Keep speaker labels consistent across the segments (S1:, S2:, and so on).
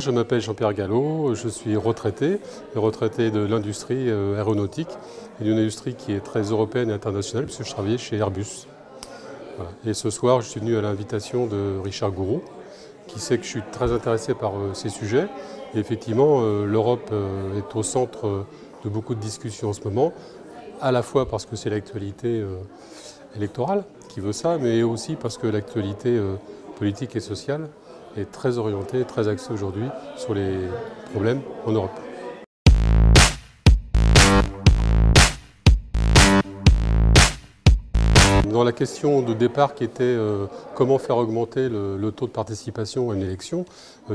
S1: Je m'appelle Jean-Pierre Gallo, je suis retraité de l'industrie aéronautique et d'une industrie qui est très européenne et internationale puisque je travaillais chez Airbus. Voilà. Et ce soir, je suis venu à l'invitation de Richard Gouraud, qui sait que je suis très intéressé par ces sujets. Et effectivement, l'Europe est au centre de beaucoup de discussions en ce moment, à la fois parce que c'est l'actualité électorale qui veut ça, mais aussi parce que l'actualité politique et sociale est très orientée, très axée aujourd'hui sur les problèmes en Europe. Dans la question de départ qui était comment faire augmenter le taux de participation à une élection,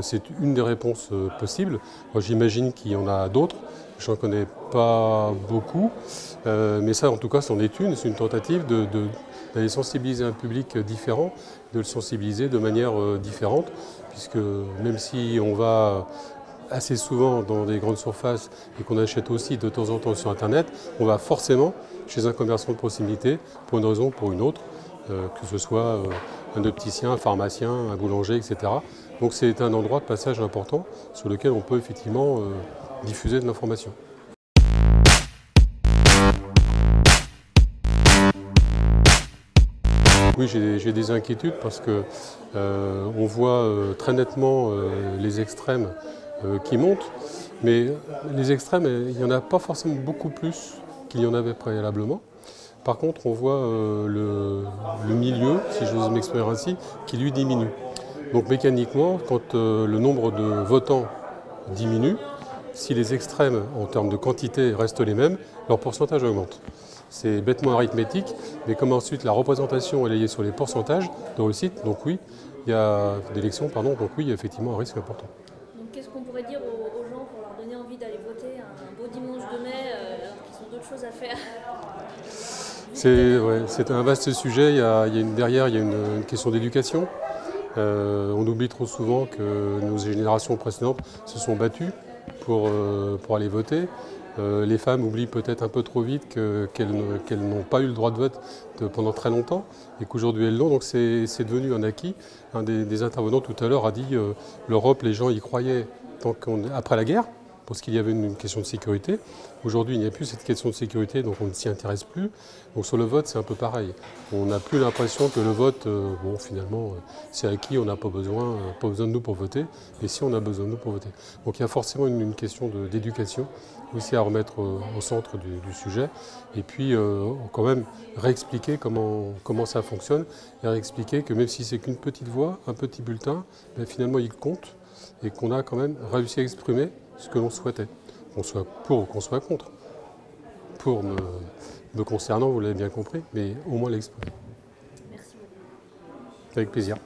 S1: c'est une des réponses possibles. J'imagine qu'il y en a d'autres, je n'en connais pas beaucoup, mais ça en tout cas c'en est une tentative d'aller sensibiliser un public différent, de le sensibiliser de manière différente, puisque même si on va assez souvent dans des grandes surfaces et qu'on achète aussi de temps en temps sur Internet, on va forcément chez un commerçant de proximité pour une raison ou pour une autre, que ce soit un opticien, un pharmacien, un boulanger, etc. Donc c'est un endroit de passage important sur lequel on peut effectivement diffuser de l'information. Oui, j'ai des inquiétudes parce que on voit très nettement les extrêmes qui montent, mais les extrêmes, il n'y en a pas forcément beaucoup plus qu'il y en avait préalablement. Par contre, on voit le milieu, si j'ose m'exprimer ainsi, qui lui diminue. Donc mécaniquement, quand le nombre de votants diminue, si les extrêmes en termes de quantité restent les mêmes, leur pourcentage augmente. C'est bêtement arithmétique, mais comme ensuite la représentation est liée sur les pourcentages de réussite, donc oui, il y a d'élections, pardon, donc oui, il y a effectivement un risque important.
S2: Donc qu'est-ce qu'on pourrait dire aux gens pour leur donner envie d'aller voter un beau dimanche de mai alors qu'ils ont d'autres choses à faire?
S1: C'est un vaste sujet, derrière il y a une question d'éducation. On oublie trop souvent que nos générations précédentes se sont battues pour aller voter. Les femmes oublient peut-être un peu trop vite qu'elles n'ont pas eu le droit de vote pendant très longtemps et qu'aujourd'hui elles l'ont, donc c'est devenu un acquis. Un des intervenants tout à l'heure a dit l'Europe, les gens y croyaient après la guerre, parce qu'il y avait une question de sécurité. Aujourd'hui, il n'y a plus cette question de sécurité, donc on ne s'y intéresse plus. Donc sur le vote, c'est un peu pareil. On n'a plus l'impression que le vote, bon, finalement, c'est acquis, on n'a pas besoin de nous pour voter, mais si on a besoin de nous pour voter. Donc il y a forcément une question d'éducation aussi à remettre au centre du sujet, et puis quand même réexpliquer comment ça fonctionne, et réexpliquer que même si c'est qu'une petite voix, un petit bulletin, ben, finalement il compte, et qu'on a quand même réussi à exprimer ce que l'on souhaitait, qu'on soit pour ou qu'on soit contre. Pour me concernant, vous l'avez bien compris, mais au moins l'exprimer.
S2: Merci beaucoup.
S1: Avec plaisir.